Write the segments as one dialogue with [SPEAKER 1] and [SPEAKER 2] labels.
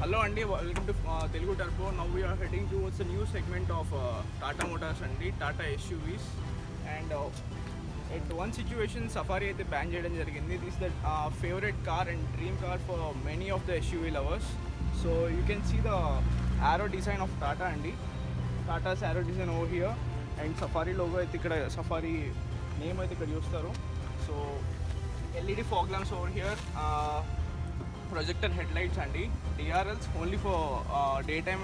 [SPEAKER 1] Hello Andy, welcome to Telugu Turbo. Now we are heading towards a new segment of Tata Motors Andy, Tata SUVs. And at one situation, Safari అయితే ban చేయడం జరిగింది. This is the favorite car and dream car for many of the SUV lovers. So you can see the arrow design of Tata Andy. Tata's arrow design over here. And Safari logo అయితే ఇక్కడ Safari name అయితే ఇక్కడ చూస్తారు. So LED fog lamps over here. Projector headlights అండి. DRLs only for day time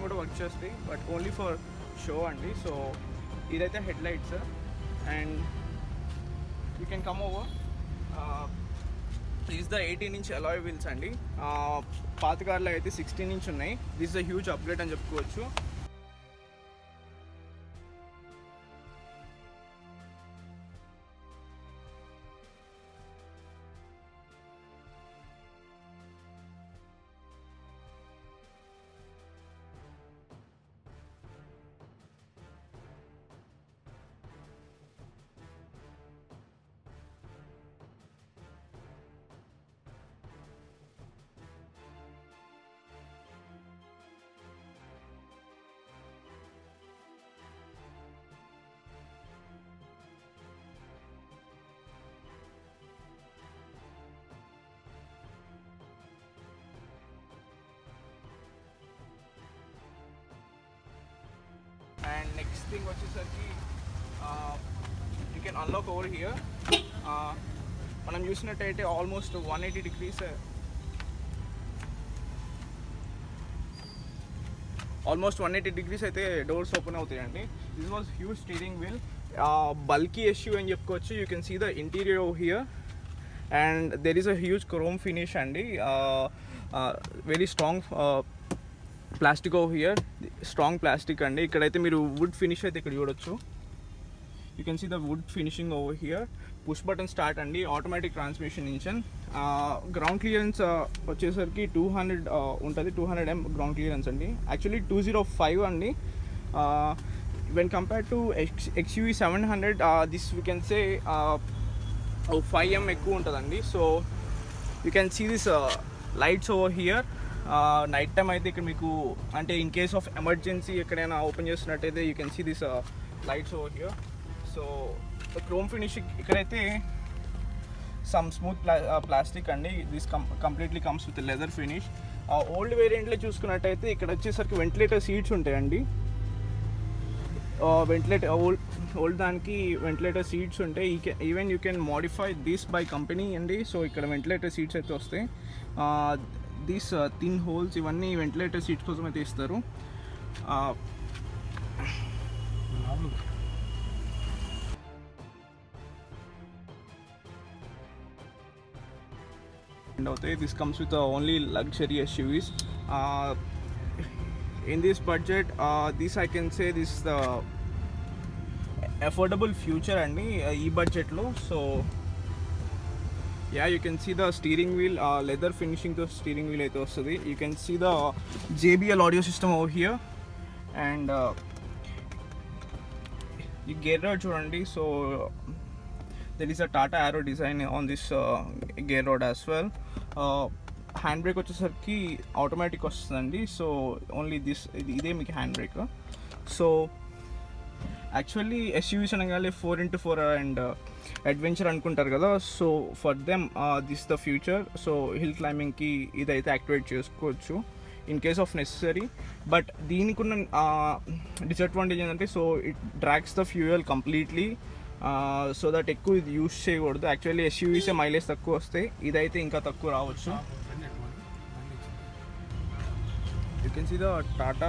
[SPEAKER 1] కూడా work చేస్తాయి, but only for show అండి. So ఇదైతే headlights and you can come over. This the 18-inch alloy wheels అండి. పాత కార్లో అయితే 16-inch ఉన్నాయి. దిస్ ద హ్యూజ్ అప్గ్రేడ్ అని చెప్పుకోవచ్చు. అండ్ నెక్స్ట్ థింగ్ వచ్చేసరికి you can unlock over here. మనం చూసినట్టయితే ఆల్మోస్ట్ 180 degrees అయితే డోర్స్ ఓపెన్ అవుతాయండి. This was huge steering wheel, bulky SUV అని చెప్పుకోవచ్చు. You can see the interior over here and there is a huge chrome finish అండి. Very strong plastic over here, strong plastic అండి. ఇక్కడైతే మీరు wood finish అయితే ఇక్కడ చూడొచ్చు. You can see the wood finishing over here. Push button start అండి, automatic transmission engine. Ground clearance వచ్చేసరికి 200 ఉంటుంది, 200 mm గ్రౌండ్ క్లియరెన్స్ అండి. యాక్చువల్లీ 205 అండి. When compare to XUV 700, this we can say 5 mm ఎక్కువ ఉంటుందండి. So you can see this lights over here. Night time అయితే ఇక్కడ మీకు అంటే ఇన్ కేస్ ఆఫ్ ఎమర్జెన్సీ ఎక్కడైనా ఓపెన్ చేస్తున్నట్టయితే you can see this lights over here. So chrome finish ఇక్కడైతే some smooth plastic అండి. This completely comes with leather finish. Old వేరియంట్లో చూసుకున్నట్టయితే ఇక్కడ వచ్చేసరికి వెంటిలేటర్ సీట్స్ ఉంటాయండి. ఓల్డ్ దానికి వెంటిలేటర్ సీట్స్ ఉంటాయి. Even you can modify this by company అండి. సో ఇక్కడ వెంటిలేటర్ సీట్స్ అయితే వస్తాయి. దీస్ థిన్ హోల్స్ ఇవన్నీ వెంటిలేటర్ సీట్స్ కోసం అయితే ఇస్తారు. అండ్ అవుతాయి. This comes with only luxury SUVs. In this budget, this I can say this the affordable future అండి ఈ బడ్జెట్లో. So yeah, you can see the steering wheel, leather finishing తో steering wheel అయితే వస్తుంది. You can see the JBL audio system over here and ఈ gear rod చూడండి. So there is a Tata arrow design on this gear rod as well. Hand brake వచ్చేసరికి automatic వస్తుందండి. So only ఇదే మీకు hand brake. So actually SUVs అనగానే 4x4 and adventure అనుకుంటారు కదా. So for them this the future. So hill క్లైంబింగ్కి ఇదైతే activate చేసుకోవచ్చు in case of necessary. But దీనికి ఉన్న డిసడ్వాంటేజ్ ఏంటంటే so it drags the fuel completely. So that ఎక్కువ ఇది యూస్ చేయకూడదు. యాక్చువల్లీ SUVs మైలేజ్ తక్కువ వస్తాయి, ఇదైతే ఇంకా తక్కువ రావచ్చు. You can see the Tata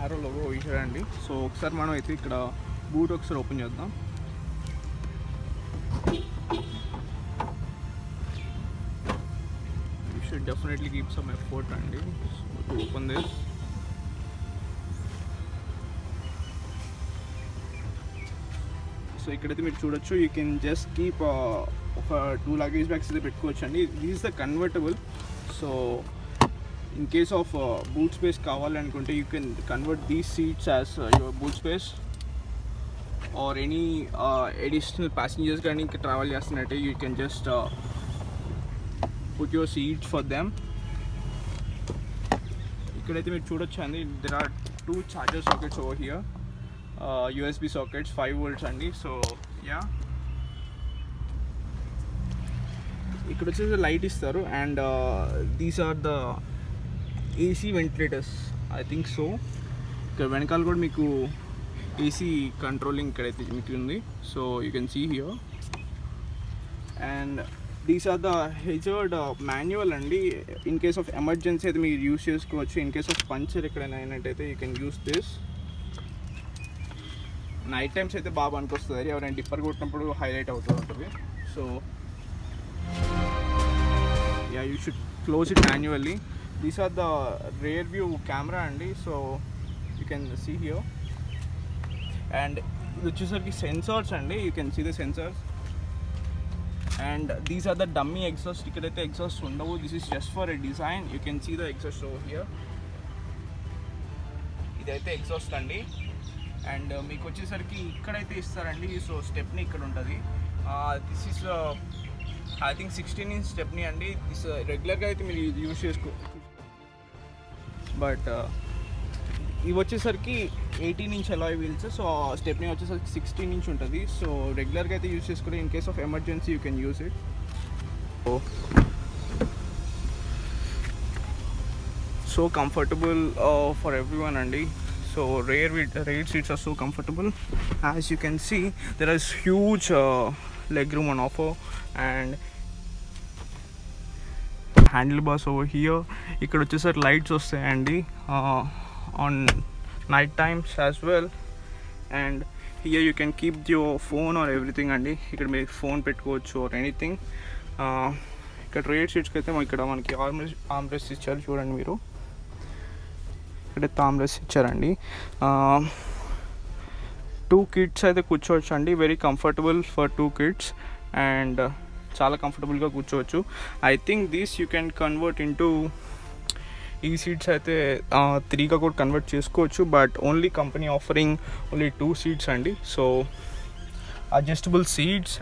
[SPEAKER 1] arrow logo వేసారండి. సో ఒకసారి మనం అయితే ఇక్కడ బూట్ ఒకసారి ఓపెన్ చేద్దాం. You should definitely keep some effort అండి టు ఓపెన్ దిస్. సో ఇక్కడైతే మీరు చూడొచ్చు. యూ కెన్ జస్ట్ కీప్ ఒక 2 లగేజ్ బ్యాగ్స్ అయితే పెట్టుకోవచ్చు అండి. This is the convertible. So in case of boot space కావాలనుకుంటే you can convert these seats as your boot space or any additional passengers కానీ ఇంకా travel చేస్తున్నట్టే you can just put your seats for them. ఇక్కడైతే మీరు చూడొచ్చు అండి, there are 2 charger sockets over here, USB sockets 5 volts అండి. So yeah, ఇక్కడ వచ్చేసి light ఇస్తారు. And these are the AC ventilators, I think so. ఇక్కడ వెనకాల కూడా మీకు AC కంట్రోలింగ్ ఇక్కడైతే మీకు ఉంది. So you can see here. And these are the hazard manual అండి. ఇన్ కేస్ ఆఫ్ ఎమర్జెన్సీ అయితే మీరు యూస్ చేసుకోవచ్చు. ఇన్ కేస్ ఆఫ్ పంచర్ ఎక్కడైనా అయినట్టయితే you can use this. Night times అయితే బాగా పనికొస్తుంది, ఎవరైనా డిప్పర్ కొట్టినప్పుడు హైలైట్ అవుతూ ఉంటుంది. So yeah, you should close it manually. These are the rear view camera అండి. So you can see here. And ఇది వచ్చేసరికి సెన్సార్స్ అండి, you can see the sensors. And these are the dummy exhaust. ఇక్కడైతే exhaust ఉండవు, this is just for a design. You can see the exhaust over here. ఇదైతే exhaust అండి. And మీకు వచ్చేసరికి ఇక్కడైతే ఇస్తారండి. సో స్టెప్ని ఇక్కడ ఉంటుంది. This is I think 16 inch stepney అండి. దిస్ రెగ్యులర్గా అయితే మీరు యూజ్ చేసుకో, బట్ ఇవి వచ్చేసరికి 18 inch alloy wheels. So stepney వచ్చేసరికి 16 inch ఉంటుంది. సో రెగ్యులర్గా అయితే యూజ్ చేసుకుంటే in case of emergency you can use it. So comfortable for everyone అండి. So rear seats are so comfortable. As you can see, there is huge leg room on offer, and handlebars over here. ఇక్కడ వచ్చేసరికి lights వస్తాయండి on night times as well. And here you can keep your phone are everything అండి. ఇక్కడ మీరు phone పెట్టుకోవచ్చు or anything. ఇక్కడ rare సీట్స్కి అయితే ఇక్కడ మనకి ఆర్మ్రెస్ట్ ఇచ్చారు, చూడండి మీరు. ఇక్కడ ఆర్మ్రెస్ట్ ఇచ్చారండి. 2 kids అయితే కూర్చోవచ్చు అండి. Very comfortable for 2 kids. And చాలా కంఫర్టబుల్గా కూర్చోవచ్చు. I think this you can convert into, ఈ సీట్స్ అయితే 3గా కూడా కన్వర్ట్ చేసుకోవచ్చు. But only company offering only 2 seats అండి. So adjustable seats.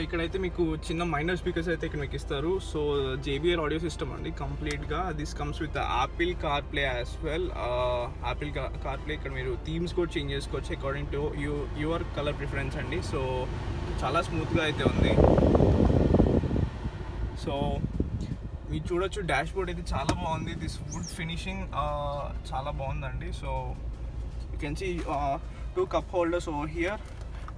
[SPEAKER 1] ఇక్కడైతే మీకు చిన్న మైనర్ స్పీకర్స్ అయితే ఇక్కడ మీకు ఇస్తారు. సో JBL ఆడియో సిస్టమ్ అండి కంప్లీట్గా. This comes with Apple CarPlay as well. Apple CarPlay ఇక్కడ మీరు థీమ్స్ కూడా చేంజ్ చేసుకోవచ్చు according to your colour preference అండి. సో చాలా స్మూత్గా అయితే ఉంది. సో మీరు చూడొచ్చు, డాష్ బోర్డ్ అయితే చాలా బాగుంది. దిస్ వుడ్ ఫినిషింగ్ చాలా బాగుందండి. So you can see 2 cup holders over here.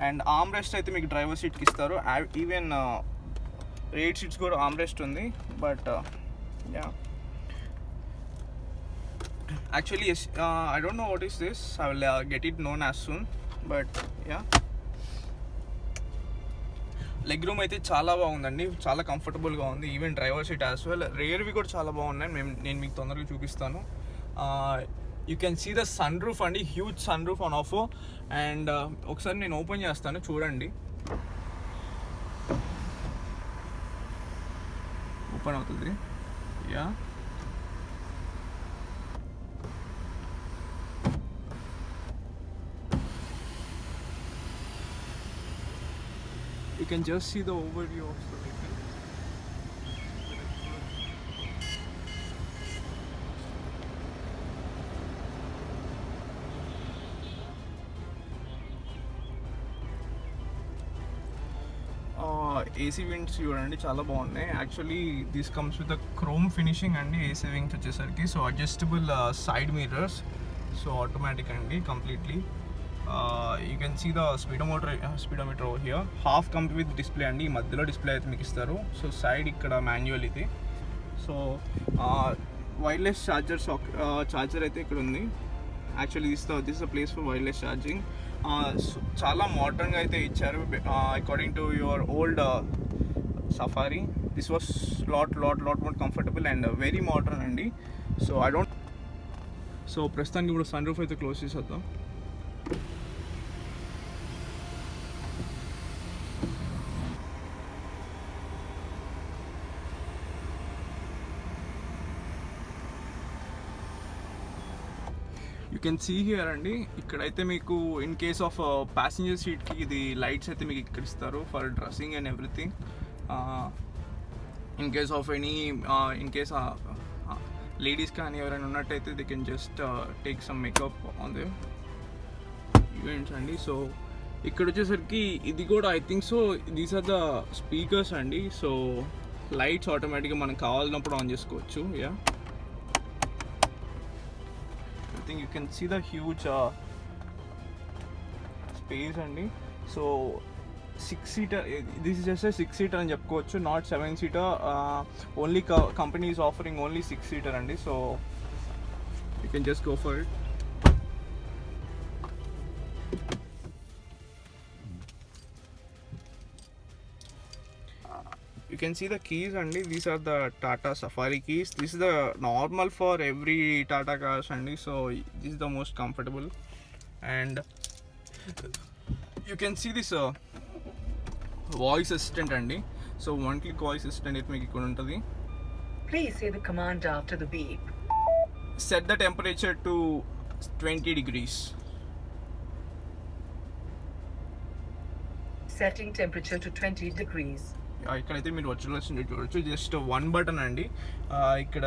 [SPEAKER 1] And arm rest అయితే మీకు డ్రైవర్ సీట్కి ఇస్తారు. ఈవెన్ 8 seats కూడా ఆర్మ్ రెస్ట్ ఉంది. But yeah, actually I don't know what is this. I will get it known as soon. But yeah, leg room అయితే చాలా బాగుందండి, చాలా కంఫర్టబుల్గా ఉంది. Even driver seat as well. రేర్వి కూడా చాలా బాగున్నాయి, నేను మీకు తొందరగా చూపిస్తాను. You can see the sunroof అండి, huge sunroof on off. And ఒకసారి నేను ఓపెన్ చేస్తాను, చూడండి. ఓపెన్ అవుతుంది. Yeah, you can just see the overview of the vehicle. AC winds చూడండి చాలా బాగున్నాయి. Actually this comes with chrome finishing అండి. AC వింగ్స్ వచ్చేసరికి so adjustable side mirrors, so automatic అండి completely. You can see the speedometer over here. Half comp with display అండి, ఈ మధ్యలో display అయితే మీకు ఇస్తారు. సో సైడ్ ఇక్కడ మాన్యువల్ ఇది. సో వైర్లెస్ ఛార్జర్ అయితే ఇక్కడ ఉంది. Actually this the place for wireless charging. చాలా మోడర్న్గా అయితే ఇచ్చారు according to your old safari. This was lot more comfortable and very modern అండి. సో సో ప్రస్తుతానికి ఇప్పుడు సన్ రూఫ్ అయితే క్లోజ్ చేసేద్దాం. యూ కెన్ సీ హియర్ అండి, ఇక్కడైతే మీకు ఇన్ కేస్ ఆఫ్ ప్యాసింజర్ సీట్కి ఇది లైట్స్ అయితే మీకు ఇక్కడ ఇస్తారు for dressing and everything. in case of any in case ladies కానీ ఎవరైనా ఉన్నట్టయితే they can just take some makeup on them events అండి. సో ఇక్కడ వచ్చేసరికి ఇది కూడా I think so these are the speakers అండి. సో లైట్స్ ఆటోమేటిక్గా మనకు కావాలన్నప్పుడు ఆన్ చేసుకోవచ్చు. Yeah, I think you can see the huge space అండి. So 6-seater, this is just a 6-seater అని చెప్పుకోవచ్చు, not 7-seater. Only company is offering only 6-seater అండి. So you can just go for it. You can see the keys andi. These are the Tata Safari keys. This is the normal for every Tata cars andi. So this is the most comfortable, and you can see this voice assistant andi. So one click voice assistant it make ikkada untadi.
[SPEAKER 2] Please say the command after the beep.
[SPEAKER 1] Set the temperature to 20 degrees.
[SPEAKER 2] Setting temperature to 20 degrees.
[SPEAKER 1] ఇక్కడైతే మీరు virtual assistant చూడవచ్చు. Just 1 button అండి. ఇక్కడ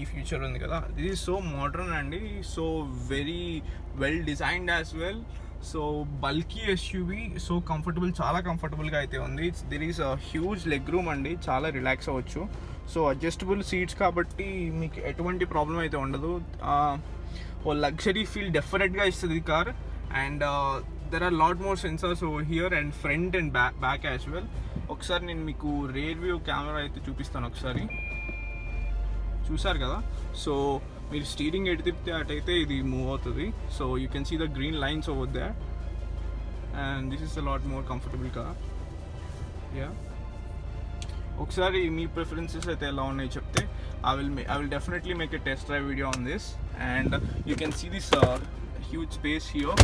[SPEAKER 1] ఈ feature ఉంది కదా, this is so modern అండి. So very well designed as well. So bulky SUV, so comfortable, చాలా కంఫర్టబుల్గా అయితే ఉంది. There is huge leg room అండి, చాలా రిలాక్స్ అవ్వచ్చు. సో అడ్జస్టబుల్ సీట్స్ కాబట్టి మీకు ఎటువంటి ప్రాబ్లం అయితే ఉండదు. ఓ లగ్జరీ ఫీల్ డెఫినెట్గా ఇస్తుంది ఈ car. And there are lot more sensors over here and front and back as well. ఒకసారి నేను మీకు రేర్ వ్యూ కెమెరా అయితే చూపిస్తాను. ఒకసారి చూసారు కదా, సో మీరు స్టీరింగ్ ఎటు తిప్పితే అటైతే ఇది మూవ్ అవుతుంది. So you can see the green lines over there and this is a lot more comfortable car. Yeah, ఒకసారి మీ ప్రిఫరెన్సెస్ అయితే ఎలా ఉన్నాయి చెప్తే I will definitely make a test drive video on this. And you can see this huge space here.